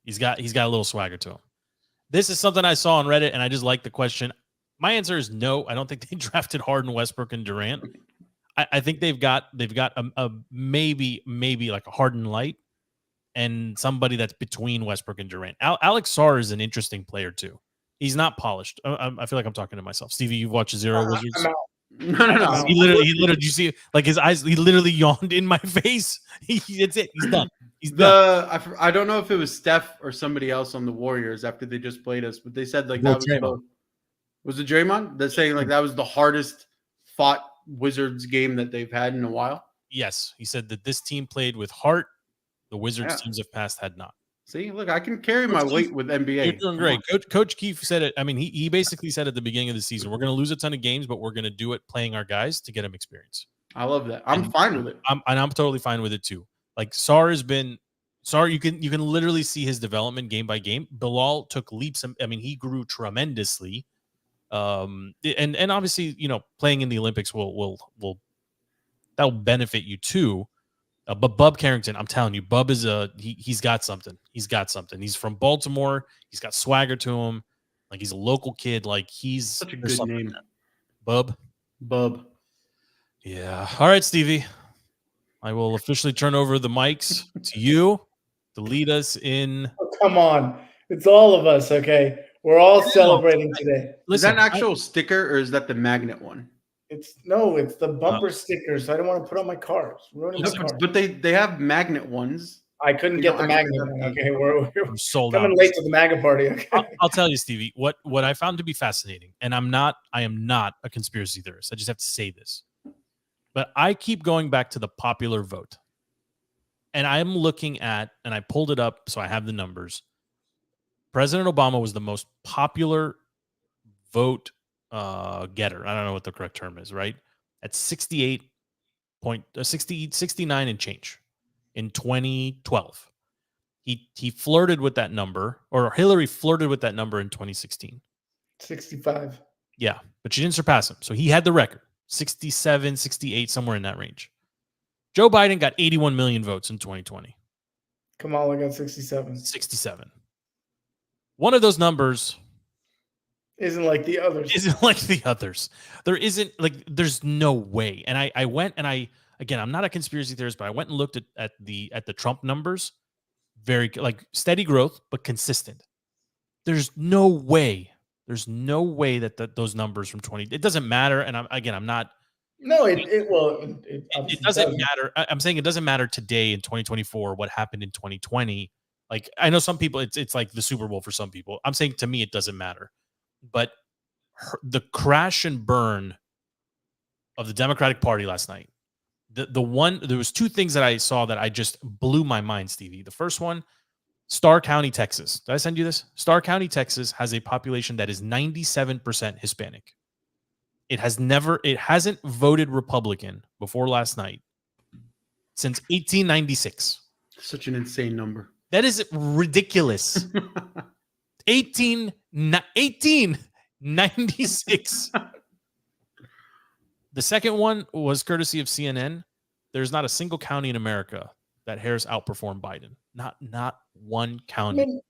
He's got a little swagger to him. This is something I saw on Reddit, and I just like the question. My answer is no. I don't think they drafted Harden, Westbrook, and Durant. I think they've got a maybe like a Harden light and somebody that's between Westbrook and Durant. Alex Sarr is an interesting player too. He's not polished. I feel like I'm talking to myself. Stevie, you've watched Zero Wizards. No. He literally. You see, like his eyes. He literally yawned in my face. That's it. He's done. I don't know if it was Steph or somebody else on the Warriors after they just played us, but they said like that was it Draymond? They're saying like that was the hardest fought Wizards game that they've had in a while. Yes, he said that this team played with heart. The Wizards teams of past had not. See, look, I can carry my weight with NBA. You're doing great. Coach Keefe said it. I mean, he basically said at the beginning of the season, we're going to lose a ton of games, but we're going to do it playing our guys to get them experience. I love that. I'm fine with it. I'm totally fine with it too. Like Sarr has been. Sarr, you can literally see his development game by game. Bilal took leaps. I mean, he grew tremendously. And obviously, playing in the Olympics will that'll benefit you too. But Bub Carrington, I'm telling you, Bub is he's got something. He's got something. He's from Baltimore. He's got swagger to him. Like he's a local kid. Like he's such a good name. Bub. Yeah. All right, Stevie. I will officially turn over the mics to you to lead us in. Oh, come on. It's all of us, okay? We're all celebrating today. Is that an actual sticker or is that the magnet one? It's the bumper sticker, so I don't want to put on my cars. Ruining my cars. But they have magnet ones I couldn't get the magnet. Okay, we're sold coming out. late to the MAGA party. Okay. I'll tell you, Stevie, what I found to be fascinating, and I am not a conspiracy theorist. I just have to say this. But I keep going back to the popular vote. And I'm looking at, and I pulled it up so I have the numbers. President Obama was the most popular vote getter. I don't know what the correct term is, right? At 69 and change in 2012. He flirted with that number, or Hillary flirted with that number in 2016. 65. Yeah, but she didn't surpass him. So he had the record, 67, 68, somewhere in that range. Joe Biden got 81 million votes in 2020. Kamala got 67. 67. One of those numbers isn't like the others. There isn't, like, there's no way. And I went and again, I'm not a conspiracy theorist, but I went and looked at the Trump numbers. Very, like, steady growth, but consistent. There's no way that those numbers from 20, it doesn't matter. And I'm not. No, it doesn't matter. I'm saying it doesn't matter today in 2024 what happened in 2020. Like, I know some people, it's like the Super Bowl for some people. I'm saying, to me, it doesn't matter. But the crash and burn of the Democratic Party last night, there was two things that I saw that I just blew my mind, Stevie. The first one, Starr County, Texas. Did I send you this? Starr County, Texas has a population that is 97% Hispanic. It hasn't voted Republican before last night since 1896. Such an insane number. That is ridiculous. 1896. The second one was courtesy of CNN. There's not a single county in America that Harris outperformed Biden. Not one county. I mean,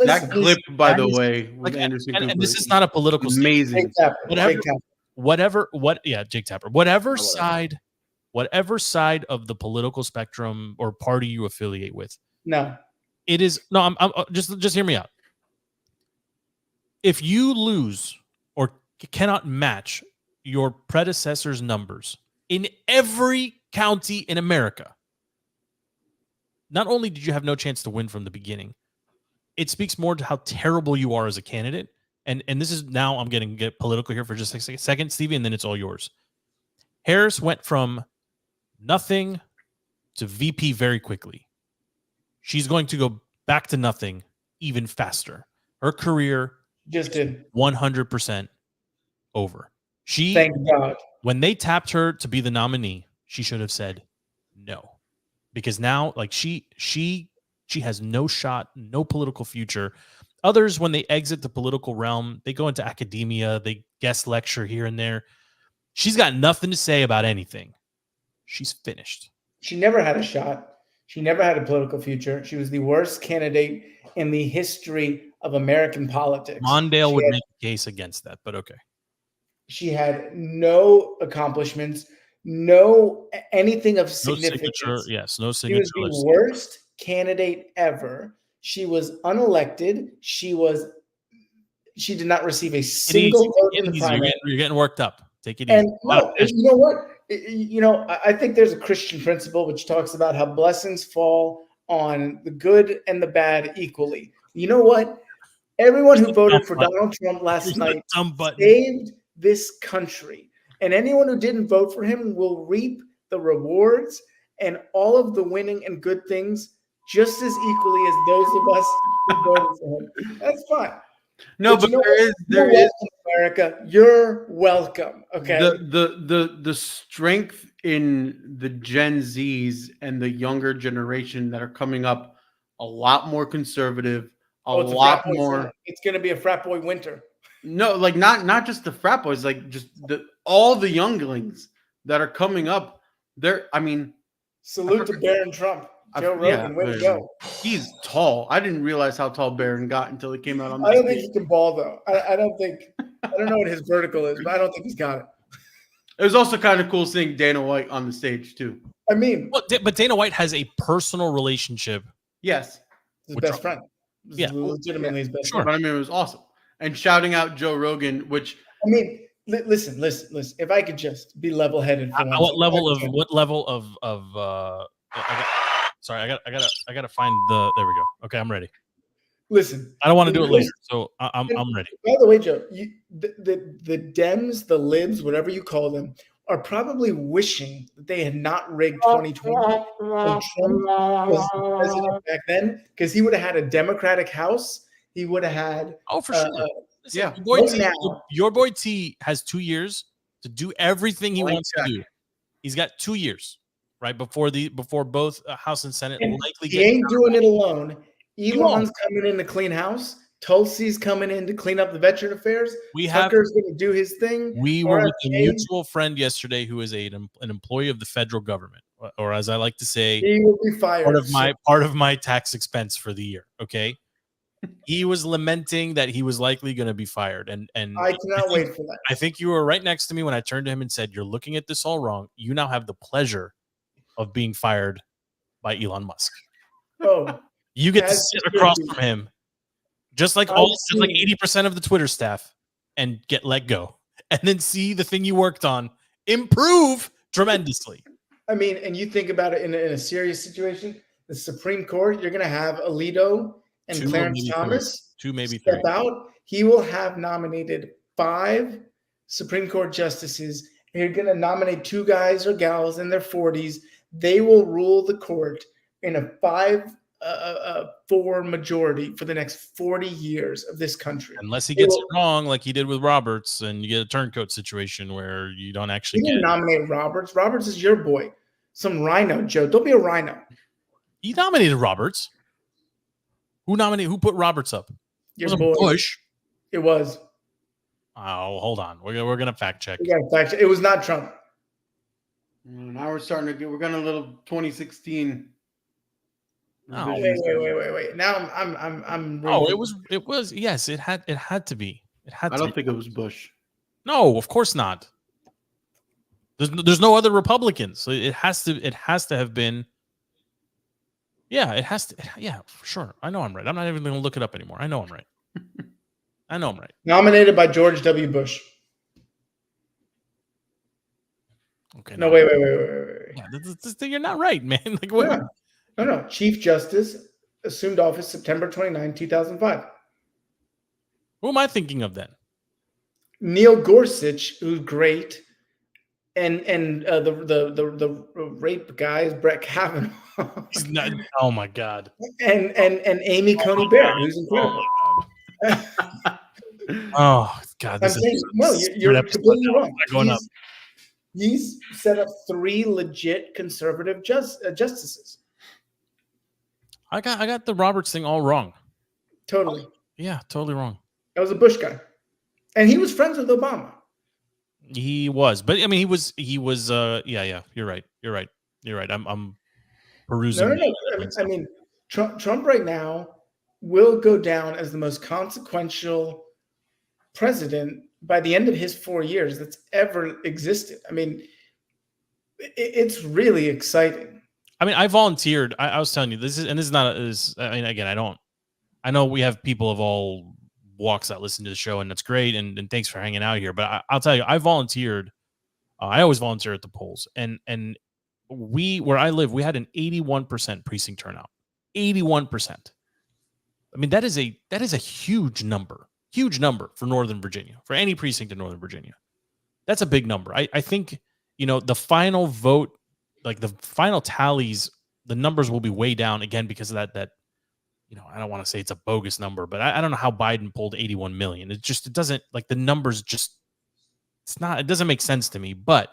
that clip, by the way, with Anderson Cooper, and this is not a political amazing. Jake Tapper. Whatever side of the political spectrum or party you affiliate with. No. It is no. I'm just hear me out. If you lose or cannot match your predecessor's numbers in every county in America, not only did you have no chance to win from the beginning, it speaks more to how terrible you are as a candidate. And this is now, I'm going to get political here for just a second, Stevie, and then it's all yours. Harris went from nothing to VP very quickly. She's going to go back to nothing even faster. Her career just did 100% over. Thank God. When they tapped her to be the nominee, she should have said no, because now, like, she has no shot, no political future. Others, when they exit the political realm, they go into academia, they guest lecture here and there. She's got nothing to say about anything. She's finished. She never had a shot. She never had a political future. She was the worst candidate in the history of American politics. Mondale would make a case against that, but okay. She had no accomplishments, no anything of significance. No signature. She was the worst candidate ever. She was unelected. She did not receive a single vote in the primary. You're getting worked up. Take it easy. And no, you know what? I think there's a Christian principle which talks about how blessings fall on the good and the bad equally. You know what? Everyone who voted for Donald Trump last night saved this country. And anyone who didn't vote for him will reap the rewards and all of the winning and good things just as equally as those of us who voted for him. That's fine. No, but there is America. You're welcome. Okay. The strength in the Gen Zs and the younger generation that are coming up, a lot more conservative, a lot more. It's going to be a frat boy winter. No, like not just the frat boys, like just all the younglings that are coming up. Salute to Barron Trump. Joe Rogan, way to go. He's tall. I didn't realize how tall Barron got until he came out on the I don't think he can ball, though. I don't know what his vertical is, but I don't think he's got it. It was also kind of cool seeing Dana White on the stage, too. I mean. But Dana White has a personal relationship. Yes. His best friend. Yeah. Legitimately his best friend. But I mean, it was awesome. And shouting out Joe Rogan, which. I mean, listen. If I could just be level-headed for what level of Sorry, I gotta find the. There we go. Okay, I'm ready. Listen, I don't want to do it later, so I'm ready. By the way, Joe, the Dems, the libs, whatever you call them, are probably wishing that they had not rigged 2020 when Trump was president back then, because he would have had a Democratic House. He would have had for sure. Yeah, Your boy T has 2 years to do everything he wants to do. He's got 2 years, right, before both House and Senate likely he ain't doing it alone. Elon's coming in to clean house. Tulsi's coming in to clean up the veteran affairs. Tucker's going to do his thing. We were with a mutual friend yesterday who is an employee of the federal government, or as I like to say, he will be fired. Part of my tax expense for the year. Okay, he was lamenting that he was likely going to be fired, and I cannot wait for that. I think you were right next to me when I turned to him and said, "You're looking at this all wrong. You now have the pleasure of being fired by Elon Musk. Oh, you get to sit across from him." Just like 80% of the Twitter staff, and get let go, and then see the thing you worked on improve tremendously. I mean, and you think about it in a serious situation, the Supreme Court, you're going to have Alito and Clarence Thomas step out. He will have nominated 5 Supreme Court justices. And you're going to nominate 2 guys or gals in their 40s. They will rule the court in a 5-4 majority for the next 40 years of this country. Unless he gets it wrong, like he did with Roberts, and you get a turncoat situation where you don't actually nominate Roberts. Roberts is your boy. Some rhino, Joe. Don't be a rhino. You nominated Roberts. Who put Roberts up? Your boy. Bush. It was. Oh, hold on. We're gonna fact check. We gotta fact check. It was not Trump. Now we're starting to we're going a little 2016. Oh, wait. Now I'm really it was yes, it had to be. I don't think it was Bush. No, of course not. There's no other Republicans. So it has to have been. Yeah, it has to. Yeah, for sure. I know I'm right. I'm not even going to look it up anymore. I know I'm right. I know I'm right. Nominated by George W. Bush. Okay. No, wait. Yeah, you're not right, man. Like what? No. Chief Justice assumed office September 29, 2005. Who am I thinking of then? Neil Gorsuch, who's great, and the rape guy is Brett Kavanaugh. He's not, oh my God. And Amy Coney Barrett, who's incredible. Oh God! This is you're completely wrong. He's set up 3 legit conservative justices. I got the Roberts thing all wrong. Totally. Yeah, totally wrong. That was a Bush guy, and he was friends with Obama. He was, but I mean, he was. Yeah. You're right. I'm perusing. No. I mean, Trump right now will go down as the most consequential president by the end of his 4 years that's ever existed. I mean, it's really exciting. I mean, I volunteered. I was telling you this is not. I mean, again, I know we have people of all walks that listen to the show, and that's great. And thanks for hanging out here. But I'll tell you, I volunteered. I always volunteer at the polls, and where I live, we had an 81% precinct turnout. 81%. I mean, that is a huge number for Northern Virginia, for any precinct in Northern Virginia. That's a big number. I think, the final vote, like the final tallies, the numbers will be way down again because of that, I don't want to say it's a bogus number, but I don't know how Biden pulled 81 million. It doesn't, like, the numbers it doesn't make sense to me. But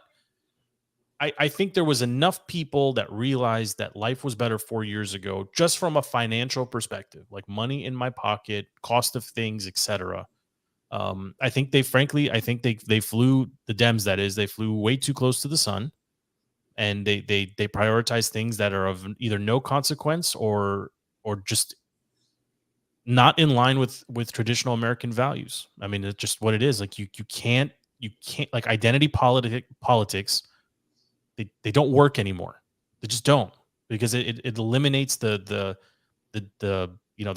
I think there was enough people that realized that life was better 4 years ago, just from a financial perspective, like money in my pocket, cost of things, etc. I think they flew the Dems. That is, they flew way too close to the sun, and they prioritize things that are of either no consequence or just not in line with traditional American values. I mean, it's just what it is. Like you can't like identity politics. They don't work anymore. They just don't, because it eliminates the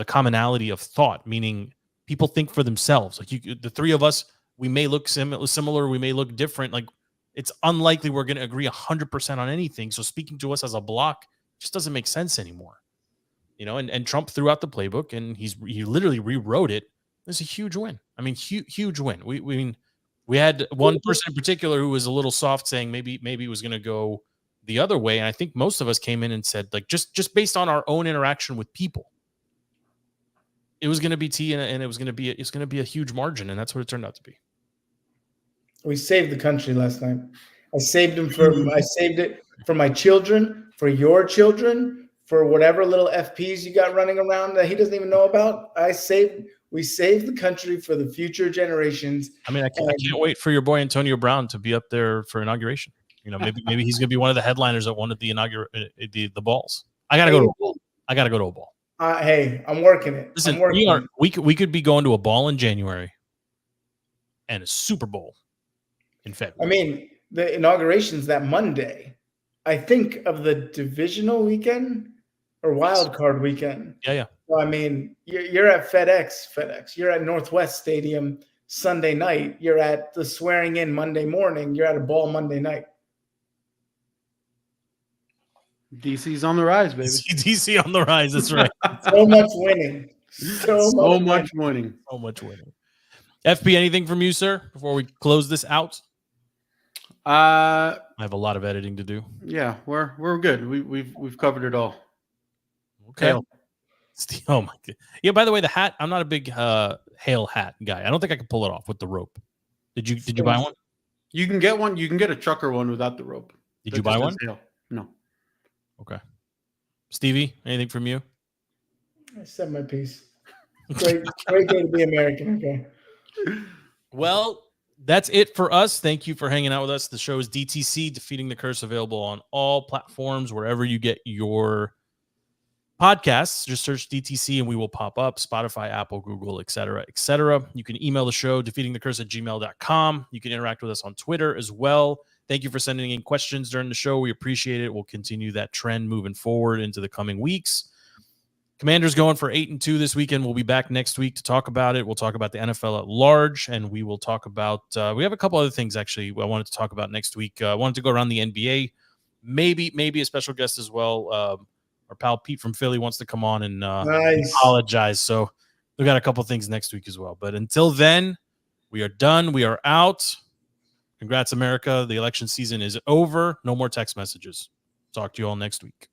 commonality of thought, meaning people think for themselves. Like the 3 of us, we may look similar, we may look different. Like it's unlikely we're going to agree 100% on anything. So speaking to us as a block just doesn't make sense anymore. And Trump threw out the playbook, and he literally rewrote it. It's a huge win. I mean, huge win. We had one person in particular who was a little soft, saying maybe it was going to go the other way, and I think most of us came in and said, like, just based on our own interaction with people, it was going to be T, and it's going to be a huge margin, and that's what it turned out to be. We saved the country last night. I saved it for my children, for your children, for whatever little FPs you got running around that he doesn't even know about. We saved the country for the future generations. I mean, I can't wait for your boy Antonio Brown to be up there for inauguration. Maybe he's going to be one of the headliners at one of the the balls. I got to go to a ball. I got to go to a ball. Hey, I'm working it. Listen, we could be going to a ball in January and a Super Bowl in February. I mean, the inauguration's that Monday. I think of the divisional weekend or wild card weekend. Yeah. So, I mean, you're at FedEx. You're at Northwest Stadium Sunday night. You're at the swearing in Monday morning. You're at a ball Monday night. DC's on the rise, baby. DC on the rise. That's right. So much winning. So much winning. So much winning. FP, anything from you, sir, before we close this out? I have a lot of editing to do. Yeah, we're good. We've covered it all. Okay. Hail. Oh my god. Yeah, by the way, the hat, I'm not a big hail hat guy. I don't think I can pull it off with the rope. Did you buy one? You can get one. You can get a trucker one without the rope. Did you buy one? No. Okay. Stevie, anything from you? I said my piece. Great day to be American. Okay. Well, that's it for us. Thank you for hanging out with us. The show is DTC, Defeating the Curse, available on all platforms, wherever you get your podcasts. Just search DTC and we will pop up. Spotify, Apple, Google, etc., etc. You can email the show, defeatingthecurse@gmail.com. You can interact with us on Twitter as well. Thank you for sending in questions during the show. We appreciate it. We'll continue that trend moving forward into the coming weeks. Commanders going for 8-2 this weekend. We'll be back next week to talk about it. We'll talk about the NFL at large, and we will talk about we have a couple other things, actually, I wanted to talk about next week. I wanted to go around the NBA, maybe a special guest as well. Our pal Pete from Philly wants to come on and apologize. So we've got a couple things next week as well. But until then, we are done. We are out. Congrats, America. The election season is over. No more text messages. Talk to you all next week.